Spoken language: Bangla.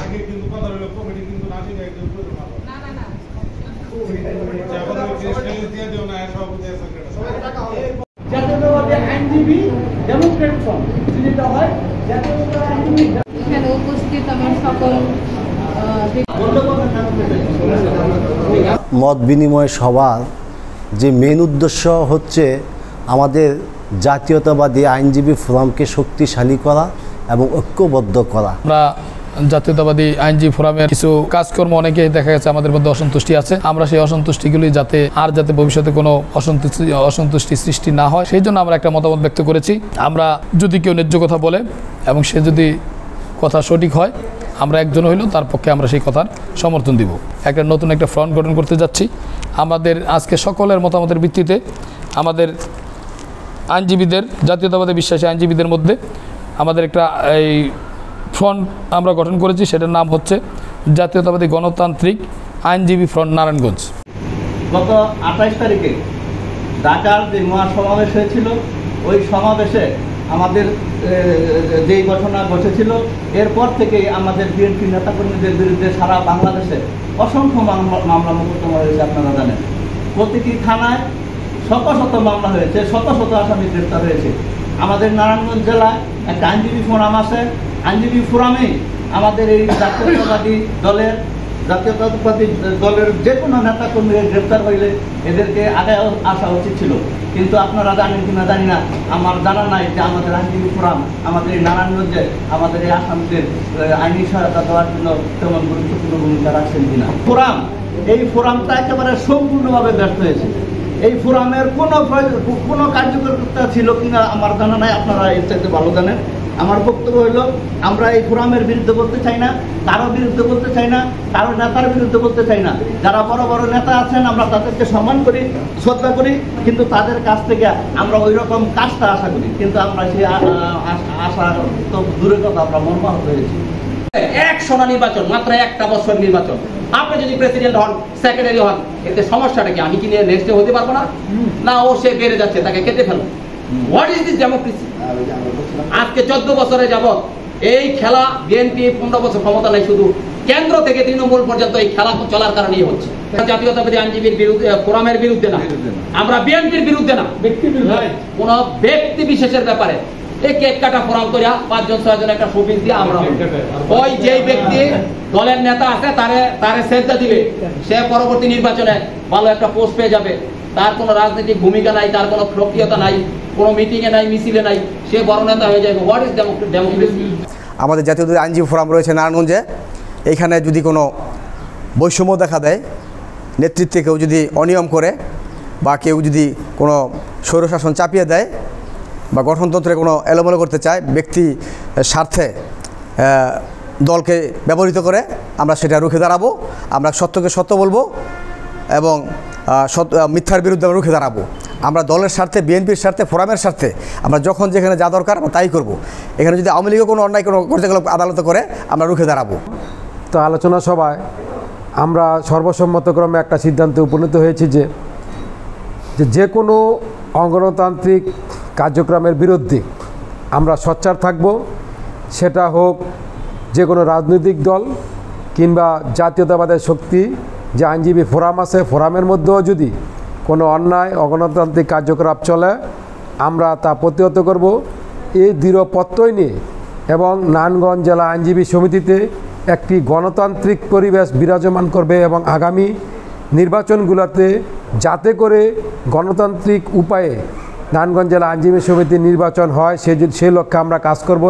আগে কিন্তু কথা হলো কমিটি কিন্তু নাসিক একজন করে না না না জাতীয়তাবাদী আইনজীবী ডেমোক্রেট ফ্রন্ট যেটা হয় জাতীয়তাবাদী আইনজীবী। এখানে উপস্থিত আমার সকল মত বিনিময় সভার যে মেন উদ্দেশ্য হচ্ছে আমাদের জাতীয়তাবাদী আইনজীবী ফোরামকে শক্তিশালী করা এবং ঐক্যবদ্ধ করা। আমরা জাতীয়তাবাদী আইনজীবী ফোরামের কিছু কাজকর্ম অনেকে দেখা গেছে আমাদের মধ্যে অসন্তুষ্টি আছে, আমরা সেই অসন্তুষ্টিগুলি যাতে ভবিষ্যতে কোনো অসন্তুষ্টি সৃষ্টি না হয় সেই জন্য আমরা একটা মতামত ব্যক্ত করেছি। আমরা যদি কেউ ন্যায্য কথা বলে এবং সে যদি কথা সঠিক হয়, আমরা একজন হইলেও তার পক্ষে আমরা সেই কথার সমর্থন দিব। নতুন একটা ফ্রন্ট গঠন করতে যাচ্ছি। আমাদের আজকে সকলের মতামতের ভিত্তিতে আমাদের আইনজীবীদের, জাতীয়তাবাদী বিশ্বাসী আইনজীবীদের মধ্যে আমাদের একটা এই ফ্রন্ট আমরা গঠন করেছি, সেটার নাম হচ্ছে জাতীয়তাবাদী গণতান্ত্রিক আইনজীবী ফ্রন্ট নারায়ণগঞ্জ। গত 28 তারিখে ঢাকার যে মহাসমাবেশ হয়েছিল, ওই সমাবেশে আমাদের যেই ঘটনা ঘটেছিল, এরপর থেকে আমাদের বিএনপি নেতাকর্মীদের বিরুদ্ধে সারা বাংলাদেশে অসংখ্য মামলা মোকদ্দমা হয়েছে। আপনারা জানেন, প্রতিটি থানায় শত শত মামলা হয়েছে, শত শত আসামি গ্রেপ্তার হয়েছে। আমাদের নারায়ণগঞ্জ জেলায় একটা আইনজীবী ফোরাম আছে। আইনজীবী ফোরামেই আমাদের এই জাতীয়তাবাদী দলের যে কোনো নেতাকর্মীরা গ্রেপ্তার হইলে এদেরকে আগে আসা উচিত ছিল। কিন্তু আপনারা জানেন কিনা জানি না, আমার জানা নাই যে আমাদের আইনজীবী ফোরাম আমাদের এই নারায়ণগঞ্জে আমাদের এই আসামিদের আইনি সহায়তা দেওয়ার জন্য তেমন গুরুত্বপূর্ণ ভূমিকা রাখছেন কিনা। এই ফোরামটা একেবারে সম্পূর্ণভাবে ব্যর্থ হয়েছে। এই ফোরামের কোনো কার্যকর্তা ছিল কিনা আমার জানা নাই, আপনারা এর চাইতে ভালো জানেন। আমার বক্তব্য হইল, আমরা এই ফোরামের বিরুদ্ধে বলতে চাই না, কারো বিরুদ্ধে বলতে চাই না, কারো নেতার বিরুদ্ধে বলতে চাই না। যারা বড় বড় নেতা আছেন আমরা তাদেরকে সম্মান করি, শ্রদ্ধা করি, কিন্তু তাদের কাছ থেকে আমরা ওই রকম কাজটা আশা করি। কিন্তু আমরা সেই আশা তো দূরের কথা, আমরা মর্মাহত হয়েছি। 100 নির্বাচন, মাত্র একটা বছর নির্বাচন। আপনি যদি প্রেসিডেন্ট হন, সেক্রেটারি হন, এতে সমস্যাটা কি? আমি কি নিয়ে নেক্সট হতে পারবো না? না, ও সে বেড়ে যাচ্ছে, তাকে কেটে ফেলো। What is this democracy? আজকে 14 বছরে যাবত এই খেলা, বিএনপি 15 বছর ক্ষমতা নাই, শুধু কেন্দ্র থেকে তৃণমূল পর্যন্ত এই খেলা চলার কারণেই হচ্ছে। জাতীয়তাবাদী আইনজীবীর বিরুদ্ধে, ফোরামের বিরুদ্ধে না, আমরা বিএনপির বিরুদ্ধে না, কোন ব্যক্তি বিশেষের ব্যাপারে এই কেক কাটা ফোরাম করিয়া 5 জন 6 জন একটা শোপিস দিয়ে আমরা ওই যেই ব্যক্তি দলের নেতা আছে তারে শ্রদ্ধা দিবে, সে পরবর্তী নির্বাচনে ভালো একটা পোস্ট পেয়ে যাবে। তার কোনো রাজনৈতিক ভূমিকা নাই, তার কোনো সক্রিয়তা নাই, কোনো মিটিংয়ে নাই, মিছিলে নাই, সে বড় নেতা হয়ে যাবে। What is democracy? আমাদের জাতীয় আইনজীবী ফোরাম রয়েছে নারায়ণগঞ্জে। এইখানে যদি কোনো বৈষম্য দেখা দেয়, নেতৃত্বে কেউ যদি অনিয়ম করে বা কেউ যদি কোনো স্বৈরশাসন চাপিয়ে দেয় বা গঠনতন্ত্রে কোনো এলোমেলো করতে চায়, ব্যক্তি স্বার্থে দলকে ব্যবহৃত করে, আমরা সেটা রুখে দাঁড়াবো। আমরা সত্যকে সত্য বলবো এবং মিথ্যার বিরুদ্ধে আমরা রুখে দাঁড়াবো। আমরা দলের স্বার্থে, বিএনপির স্বার্থে, ফোরামের স্বার্থে আমরা যখন যেখানে যা দরকার আমরা তাই করব। এখানে যদি আওয়ামী লীগও কোনো অন্যায় করতে গেলে আদালতে করে, আমরা রুখে দাঁড়াবো। তো আলোচনা সভায় আমরা সর্বসম্মতক্রমে একটা সিদ্ধান্তে উপনীত হয়েছি যে কোনো অগণতান্ত্রিক কার্যক্রমের বিরুদ্ধে আমরা সোচ্চার থাকব। সেটা হোক যে কোনো রাজনৈতিক দল কিংবা জাতীয়তাবাদের শক্তি যে আইনজীবী ফোরাম আছে, ফোরামের মধ্যেও যদি কোনো অন্যায় অগণতান্ত্রিক কার্যকলাপ চলে, আমরা তা প্রতিহত করব। এই দৃঢ় প্রত্যয় নিয়ে এবং নারায়ণগঞ্জ জেলা আইনজীবী সমিতিতে একটি গণতান্ত্রিক পরিবেশ বিরাজমান করবে এবং আগামী নির্বাচনগুলোতে যাতে করে গণতান্ত্রিক উপায়ে নারায়ণগঞ্জ জেলা আইনজীবী সমিতির নির্বাচন হয়, সেই লক্ষ্যে আমরা কাজ করব।